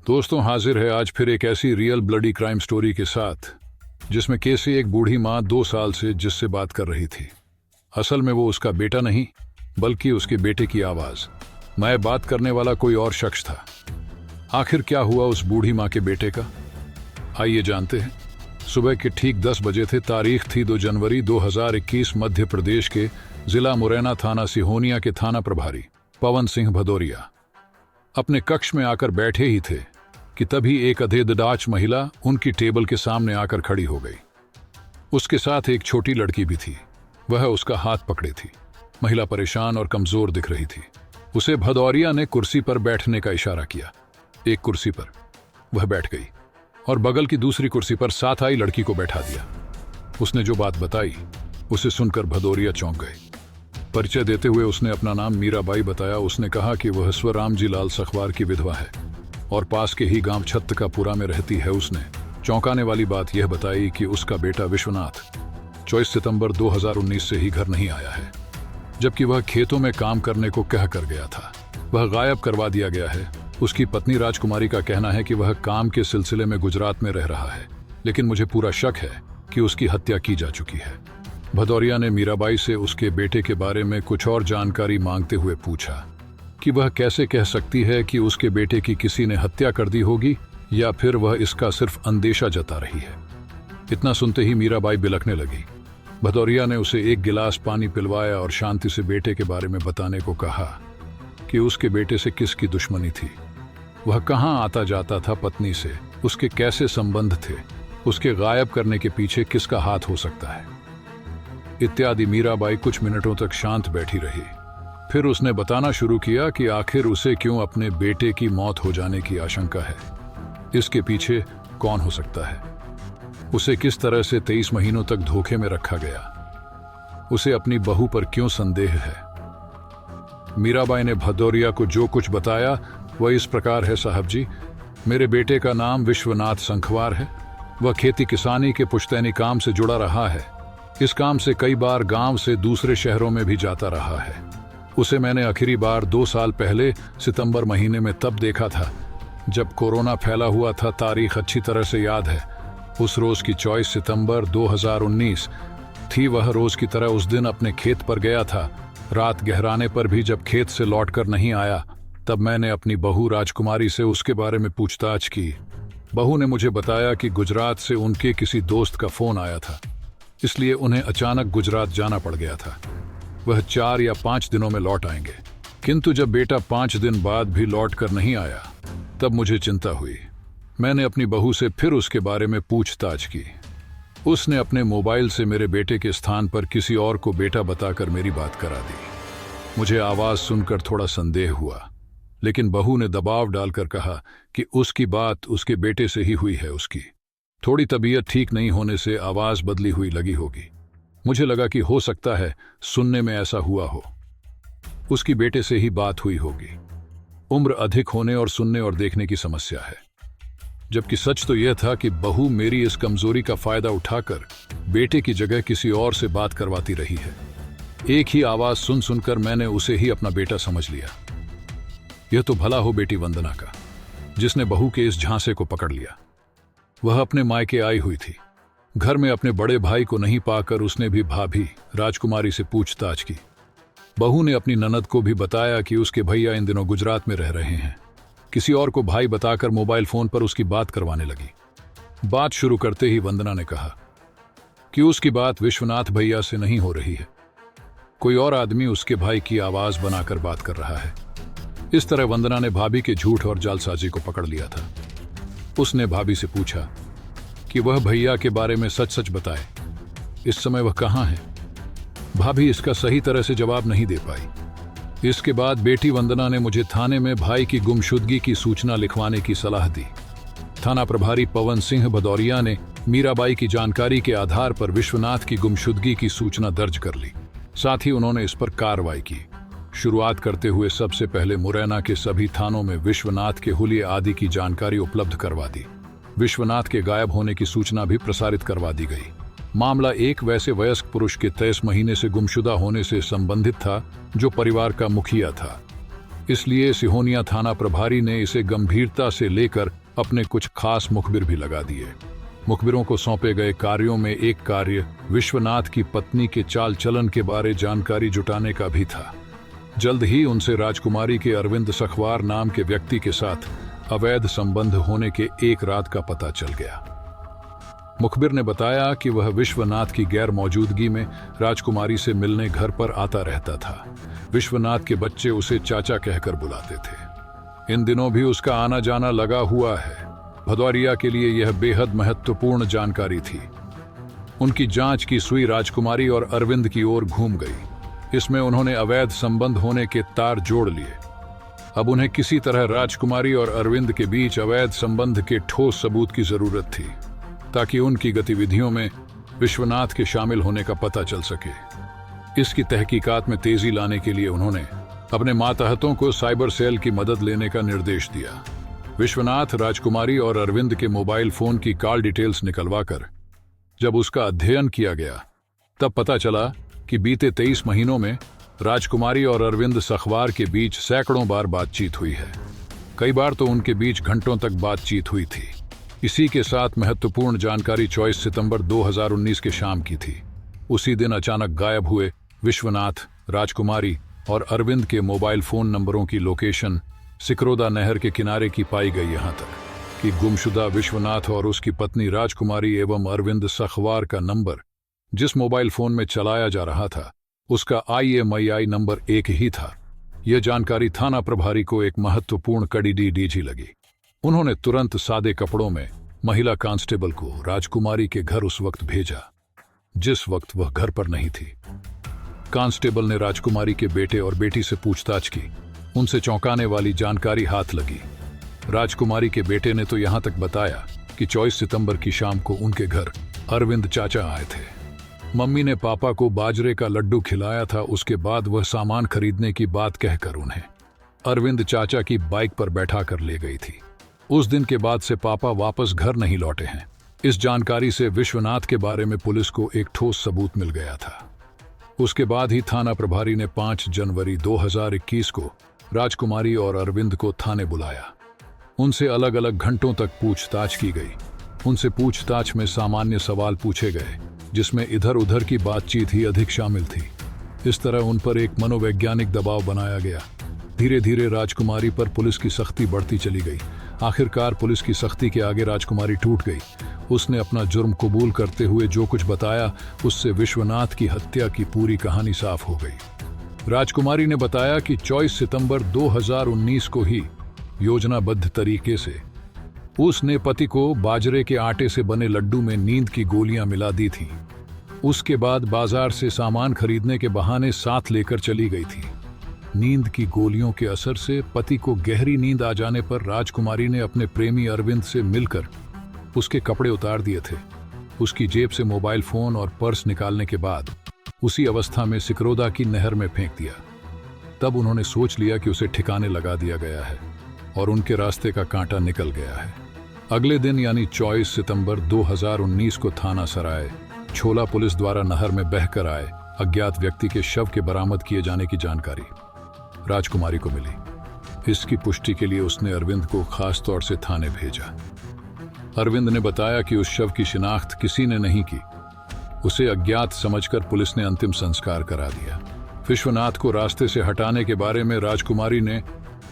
दोस्तों, हाजिर है आज फिर एक ऐसी रियल ब्लडी क्राइम स्टोरी के साथ जिसमें कैसे एक बूढ़ी माँ 2 साल से जिससे बात कर रही थी, असल में वो उसका बेटा नहीं बल्कि उसके बेटे की आवाज। मैं बात करने वाला कोई और शख्स था। आखिर क्या हुआ उस बूढ़ी माँ के बेटे का, आइए जानते हैं। सुबह के ठीक 10 बजे थे। तारीख थी 2 जनवरी 2021। मध्य प्रदेश के जिला मुरैना थाना सिहोनिया के थाना प्रभारी पवन सिंह भदौरिया अपने कक्ष में आकर बैठे ही थे कि तभी एक अधेदडाच महिला उनकी टेबल के सामने आकर खड़ी हो गई। उसके साथ एक छोटी लड़की भी थी। वह उसका हाथ पकड़े थी। महिला परेशान और कमजोर दिख रही थी। उसे भदौरिया ने कुर्सी पर बैठने का इशारा किया। एक कुर्सी पर वह बैठ गई और बगल की दूसरी कुर्सी पर साथ आई लड़की को बैठा दिया। उसने जो बात बताई उसे सुनकर भदौरिया चौंक गए। परिचय देते हुए उसने अपना नाम मीराबाई बताया। उसने कहा कि वह स्वरामजी लाल सखवार की विधवा है और पास के ही गांव छत्तकापुरा में रहती है। उसने चौंकाने वाली बात यह बताई कि उसका बेटा विश्वनाथ 24 सितंबर 2019 से ही घर नहीं आया है, जबकि वह खेतों में काम करने को कह कर गया था। वह गायब करवा दिया गया है। उसकी पत्नी राजकुमारी का कहना है कि वह काम के सिलसिले में गुजरात में रह रहा है, लेकिन मुझे पूरा शक है कि उसकी हत्या की जा चुकी है। भदौरिया ने मीराबाई से उसके बेटे के बारे में कुछ और जानकारी मांगते हुए पूछा कि वह कैसे कह सकती है कि उसके बेटे की किसी ने हत्या कर दी होगी या फिर वह इसका सिर्फ अंदेशा जता रही है। इतना सुनते ही मीराबाई बिलखने लगी। भदौरिया ने उसे एक गिलास पानी पिलवाया और शांति से बेटे के बारे में बताने को कहा कि उसके बेटे से किसकी दुश्मनी थी, वह कहाँ आता जाता था पत्नी से, उसके कैसे संबंध थे, उसके गायब करने के पीछे किसका हाथ हो सकता है इत्यादि। मीराबाई कुछ मिनटों तक शांत बैठी रही। फिर उसने बताना शुरू किया कि आखिर उसे क्यों अपने बेटे की मौत हो जाने की आशंका है, इसके पीछे कौन हो सकता है, उसे किस तरह से 23 महीनों तक धोखे में रखा गया, उसे अपनी बहू पर क्यों संदेह है। मीराबाई ने भदौरिया को जो कुछ बताया वह इस प्रकार है। साहब जी, मेरे बेटे का नाम विश्वनाथ संखवार है। वह खेती किसानी के पुश्तैनी काम से जुड़ा रहा है। इस काम से कई बार गांव से दूसरे शहरों में भी जाता रहा है। उसे मैंने आखिरी बार 2 साल पहले सितंबर महीने में तब देखा था जब कोरोना फैला हुआ था। तारीख अच्छी तरह से याद है। उस रोज की 24 सितंबर 2019 थी। वह रोज की तरह उस दिन अपने खेत पर गया था। रात गहराने पर भी जब खेत से लौटकर नहीं आया तब मैंने अपनी बहू राजकुमारी से उसके बारे में पूछताछ की। बहू ने मुझे बताया कि गुजरात से उनके किसी दोस्त का फोन आया था, इसलिए उन्हें अचानक गुजरात जाना पड़ गया था। वह 4 या 5 दिनों में लौट आएंगे, किंतु जब बेटा 5 दिन बाद भी लौट कर नहीं आया तब मुझे चिंता हुई। मैंने अपनी बहू से फिर उसके बारे में पूछताछ की। उसने अपने मोबाइल से मेरे बेटे के स्थान पर किसी और को बेटा बताकर मेरी बात करा दी। मुझे आवाज सुनकर थोड़ा संदेह हुआ, लेकिन बहू ने दबाव डालकर कहा कि उसकी बात उसके बेटे से ही हुई है। उसकी थोड़ी तबीयत ठीक नहीं होने से आवाज बदली हुई लगी होगी। मुझे लगा कि हो सकता है सुनने में ऐसा हुआ हो, उसकी बेटे से ही बात हुई होगी। उम्र अधिक होने और सुनने और देखने की समस्या है, जबकि सच तो यह था कि बहू मेरी इस कमजोरी का फायदा उठाकर बेटे की जगह किसी और से बात करवाती रही है। एक ही आवाज सुन सुनकर मैंने उसे ही अपना बेटा समझ लिया। यह तो भला हो बेटी वंदना का, जिसने बहू के इस झांसे को पकड़ लिया। वह अपने मायके आई हुई थी। घर में अपने बड़े भाई को नहीं पाकर उसने भी भाभी राजकुमारी से पूछताछ की। बहू ने अपनी ननद को भी बताया कि उसके भैया इन दिनों गुजरात में रह रहे हैं। किसी और को भाई बताकर मोबाइल फोन पर उसकी बात करवाने लगी। बात शुरू करते ही वंदना ने कहा कि उसकी बात विश्वनाथ भैया से नहीं हो रही है, कोई और आदमी उसके भाई की आवाज बनाकर बात कर रहा है। इस तरह वंदना ने भाभी के झूठ और जालसाजी को पकड़ लिया था। उसने भाभी से पूछा कि वह भैया के बारे में सच सच बताए, इस समय वह कहाँ है। भाभी इसका सही तरह से जवाब नहीं दे पाई। इसके बाद बेटी वंदना ने मुझे थाने में भाई की गुमशुदगी की सूचना लिखवाने की सलाह दी। थाना प्रभारी पवन सिंह भदौरिया ने मीराबाई की जानकारी के आधार पर विश्वनाथ की गुमशुदगी की सूचना दर्ज कर ली। साथ ही उन्होंने इस पर कार्रवाई की। शुरुआत करते हुए सबसे पहले मुरैना के सभी थानों में विश्वनाथ के हुलिये आदि की जानकारी उपलब्ध करवा दी। विश्वनाथ के गायब होने की सूचना भी प्रसारित करवा दी गई। मामला एक वैसे वयस्क पुरुष के 23 महीने से गुमशुदा होने से संबंधित था जो परिवार का मुखिया था। इसलिए सिहोनिया थाना प्रभारी ने इसे गंभीरता से लेकर अपने कुछ खास मुखबिर भी लगा दिए। मुखबिरों को सौंपे गए कार्यों में एक कार्य विश्वनाथ की पत्नी के चाल चलन के बारे जानकारी जुटाने का भी था। जल्द ही उनसे राजकुमारी के अरविंद सखवार नाम के व्यक्ति के साथ अवैध संबंध होने के एक रात का पता चल गया। मुखबिर ने बताया कि वह विश्वनाथ की गैर मौजूदगी में राजकुमारी से मिलने घर पर आता रहता था। विश्वनाथ के बच्चे उसे चाचा कहकर बुलाते थे। इन दिनों भी उसका आना जाना लगा हुआ है। भदौरिया के लिए यह बेहद महत्वपूर्ण जानकारी थी। उनकी जांच की सुई राजकुमारी और अरविंद की ओर घूम गई। इसमें उन्होंने अवैध संबंध होने के तार जोड़ लिए। अब उन्हें किसी तरह राजकुमारी और अरविंद के बीच अवैध संबंध के ठोस सबूत की जरूरत थी, ताकि उनकी गतिविधियों में विश्वनाथ के शामिल होने का पता चल सके। इसकी तहकीकात में तेजी लाने के लिए उन्होंने अपने मातहतों को साइबर सेल की मदद लेने का निर्देश दिया। विश्वनाथ, राजकुमारी और अरविंद के मोबाइल फोन की कॉल डिटेल्स निकलवाकर जब उसका अध्ययन किया गया, तब पता चला कि बीते 23 महीनों में राजकुमारी और अरविंद सखवार के बीच सैकड़ों बार बातचीत हुई है। कई बार तो उनके बीच घंटों तक बातचीत हुई थी। इसी के साथ महत्वपूर्ण जानकारी 24 सितंबर 2019 के शाम की थी। उसी दिन अचानक गायब हुए विश्वनाथ, राजकुमारी और अरविंद के मोबाइल फोन नंबरों की लोकेशन सिकरोदा नहर के किनारे की पाई गई। यहाँ तक कि गुमशुदा विश्वनाथ और उसकी पत्नी राजकुमारी एवं अरविंद सखवार का नंबर जिस मोबाइल फोन में चलाया जा रहा था, उसका IMEI नंबर एक ही था। यह जानकारी थाना प्रभारी को एक महत्वपूर्ण कड़ी डीजी लगी। उन्होंने तुरंत सादे कपड़ों में महिला कांस्टेबल को राजकुमारी के घर उस वक्त भेजा जिस वक्त वह घर पर नहीं थी। कांस्टेबल ने राजकुमारी के बेटे और बेटी से पूछताछ की। उनसे चौंकाने वाली जानकारी हाथ लगी। राजकुमारी के बेटे ने तो यहां तक बताया कि 24 सितंबर की शाम को उनके घर अरविंद चाचा आए थे। मम्मी ने पापा को बाजरे का लड्डू खिलाया था। उसके बाद वह सामान खरीदने की बात कहकर उन्हें अरविंद चाचा की बाइक पर बैठा कर ले गई थी। उस दिन के बाद से पापा वापस घर नहीं लौटे हैं। इस जानकारी से विश्वनाथ के बारे में पुलिस को एक ठोस सबूत मिल गया था। उसके बाद ही थाना प्रभारी ने 5 जनवरी 2021 को राजकुमारी और अरविंद को थाने बुलाया। उनसे अलग अलग घंटों तक पूछताछ की गई। उनसे पूछताछ में सामान्य सवाल पूछे गए, जिसमें इधर उधर की बातचीत ही अधिक शामिल थी। इस तरह उन पर एक मनोवैज्ञानिक दबाव बनाया गया। धीरे धीरे राजकुमारी पर पुलिस की सख्ती बढ़ती चली गई। आखिरकार पुलिस की सख्ती के आगे राजकुमारी टूट गई। उसने अपना जुर्म कबूल करते हुए जो कुछ बताया, उससे विश्वनाथ की हत्या की पूरी कहानी साफ हो गई। राजकुमारी ने बताया कि 24 सितंबर 2019 को ही योजनाबद्ध तरीके से उसने पति को बाजरे के आटे से बने लड्डू में नींद की गोलियां मिला दी थी। उसके बाद बाजार से सामान खरीदने के बहाने साथ लेकर चली गई थी। नींद की गोलियों के असर से पति को गहरी नींद आ जाने पर राजकुमारी ने अपने प्रेमी अरविंद से मिलकर उसके कपड़े उतार दिए थे। उसकी जेब से मोबाइल फोन और पर्स निकालने के बाद उसी अवस्था में सिकरोदा की नहर में फेंक दिया। तब उन्होंने सोच लिया कि उसे ठिकाने लगा दिया गया है और उनके रास्ते का कांटा निकल गया है। अगले दिन यानी 24 सितंबर 2019 को थाना सराय छोला पुलिस द्वारा नहर में बहकर आए अज्ञात व्यक्ति के शव के बरामद किए जाने की जानकारी राजकुमारी को मिली। इसकी पुष्टि के लिए उसने अरविंद को खास तौर से थाने भेजा। अरविंद ने बताया कि उस शव की शिनाख्त किसी ने नहीं की। उसे अज्ञात समझकर पुलिस ने अंतिम संस्कार करा दिया। विश्वनाथ को रास्ते से हटाने के बारे में राजकुमारी ने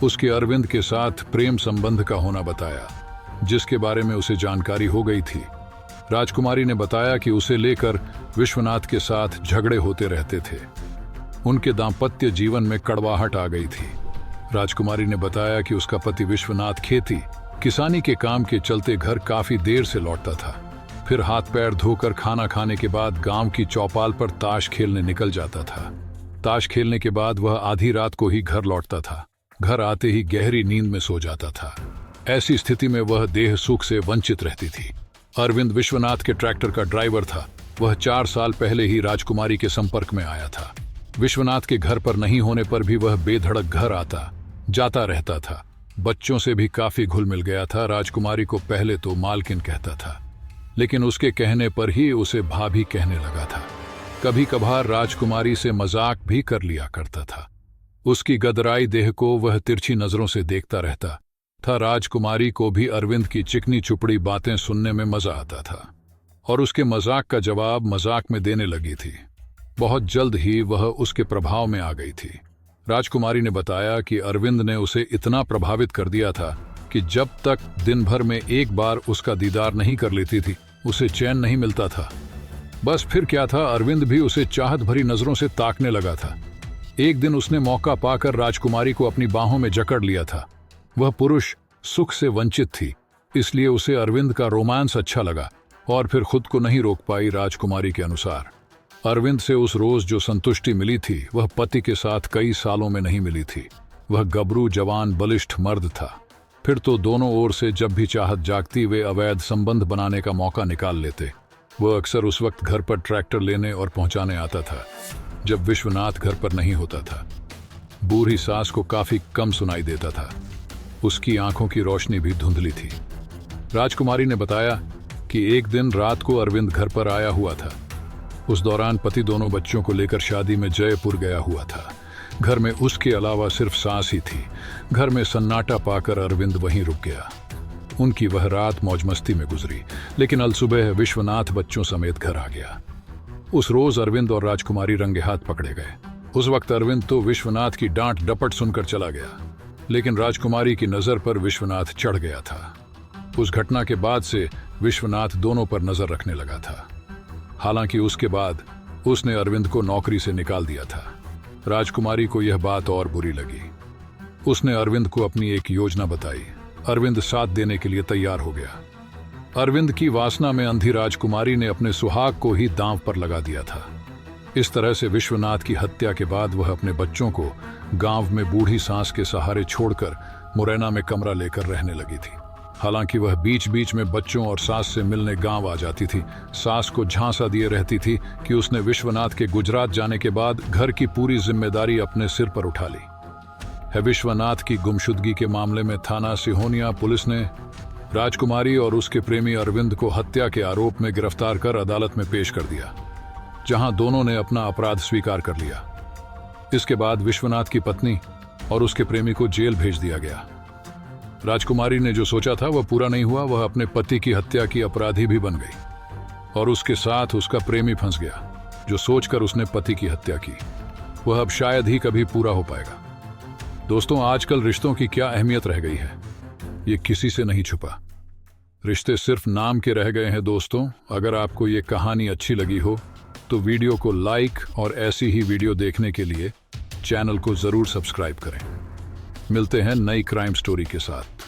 उसके अरविंद के साथ प्रेम संबंध का होना बताया, जिसके बारे में उसे जानकारी हो गई थी। राजकुमारी ने बताया कि उसे लेकर विश्वनाथ के साथ झगड़े होते रहते थे। उनके दाम्पत्य जीवन में कड़वाहट आ गई थी। राजकुमारी ने बताया कि उसका पति विश्वनाथ खेती किसानी के काम के चलते घर काफी देर से लौटता था। फिर हाथ पैर धोकर खाना खाने के बाद गांव की चौपाल पर ताश खेलने निकल जाता था। ताश खेलने के बाद वह आधी रात को ही घर लौटता था। घर आते ही गहरी नींद में सो जाता था। ऐसी स्थिति में वह देह सुख से वंचित रहती थी। अरविंद विश्वनाथ के ट्रैक्टर का ड्राइवर था। वह 4 साल पहले ही राजकुमारी के संपर्क में आया था। विश्वनाथ के घर पर नहीं होने पर भी वह बेधड़क घर आता जाता रहता था। बच्चों से भी काफी घुल मिल गया था। राजकुमारी को पहले तो मालकिन कहता था, लेकिन उसके कहने पर ही उसे भाभी कहने लगा था। कभी कभार राजकुमारी से मजाक भी कर लिया करता था। उसकी गदराई देह को वह तिरछी नजरों से देखता रहता था। राजकुमारी को भी अरविंद की चिकनी चुपड़ी बातें सुनने में मजा आता था और उसके मजाक का जवाब मजाक में देने लगी थी। बहुत जल्द ही वह उसके प्रभाव में आ गई थी। राजकुमारी ने बताया कि अरविंद ने उसे इतना प्रभावित कर दिया था कि जब तक दिन भर में एक बार उसका दीदार नहीं कर लेती थी उसे चैन नहीं मिलता था। बस फिर क्या था, अरविंद भी उसे चाहत भरी नजरों से ताकने लगा था। एक दिन उसने मौका पाकर राजकुमारी को अपनी बाहों में जकड़ लिया था। वह पुरुष सुख से वंचित थी, इसलिए उसे अरविंद का रोमांस अच्छा लगा और फिर खुद को नहीं रोक पाई। राजकुमारी के अनुसार अरविंद से उस रोज जो संतुष्टि मिली थी वह पति के साथ कई सालों में नहीं मिली थी। वह गबरू जवान बलिष्ठ मर्द था। फिर तो दोनों ओर से जब भी चाहत जागती वे अवैध संबंध बनाने का मौका निकाल लेते। वह अक्सर उस वक्त घर पर ट्रैक्टर लेने और पहुंचाने आता था जब विश्वनाथ घर पर नहीं होता था। बूढ़ी सास को काफी कम सुनाई देता था। उसकी आंखों की रोशनी भी धुंधली थी। राजकुमारी ने बताया कि एक दिन रात को अरविंद घर पर आया हुआ था। उस दौरान पति दोनों बच्चों को लेकर शादी में जयपुर गया हुआ था। घर में उसके अलावा सिर्फ सास ही थी। घर में सन्नाटा पाकर अरविंद वहीं रुक गया। उनकी वह रात मौज मस्ती में गुजरी, लेकिन अलसुबह विश्वनाथ बच्चों समेत घर आ गया। उस रोज अरविंद और राजकुमारी रंगे हाथ पकड़े गए। उस वक्त अरविंद तो विश्वनाथ की डांट डपट सुनकर चला गया, लेकिन राजकुमारी की नजर पर विश्वनाथ चढ़ गया था। उस घटना के बाद से विश्वनाथ दोनों पर नजर रखने लगा था। हालांकि उसके बाद उसने अरविंद को नौकरी से निकाल दिया था। राजकुमारी को यह बात और बुरी लगी। उसने अरविंद को अपनी एक योजना बताई। अरविंद साथ देने के लिए तैयार हो गया। अरविंद की वासना में अंधी राजकुमारी ने अपने सुहाग को ही दांव पर लगा दिया था। इस तरह से विश्वनाथ की हत्या के बाद वह अपने बच्चों को गांव में बूढ़ी सास के सहारे छोड़कर मुरैना में कमरा लेकर रहने लगी थी। हालांकि वह बीच बीच में बच्चों और सास से मिलने गांव आ जाती थी। सास को झांसा दिए रहती थी कि उसने विश्वनाथ के गुजरात जाने के बाद घर की पूरी जिम्मेदारी अपने सिर पर उठा ली है। विश्वनाथ की गुमशुदगी के मामले में थाना सिहोनिया पुलिस ने राजकुमारी और उसके प्रेमी अरविंद को हत्या के आरोप में गिरफ्तार कर अदालत में पेश कर दिया, जहां दोनों ने अपना अपराध स्वीकार कर लिया। इसके बाद विश्वनाथ की पत्नी और उसके प्रेमी को जेल भेज दिया गया। राजकुमारी ने जो सोचा था वह पूरा नहीं हुआ। वह अपने पति की हत्या की अपराधी भी बन गई और उसके साथ उसका प्रेमी फंस गया। जो सोचकर उसने पति की हत्या की वह अब शायद ही कभी पूरा हो पाएगा। दोस्तों, आजकल रिश्तों की क्या अहमियत रह गई है, ये किसी से नहीं छुपा। रिश्ते सिर्फ नाम के रह गए हैं। दोस्तों, अगर आपको ये कहानी अच्छी लगी हो तो वीडियो को लाइक और ऐसी ही वीडियो देखने के लिए चैनल को जरूर सब्सक्राइब करें। मिलते हैं नई क्राइम स्टोरी के साथ।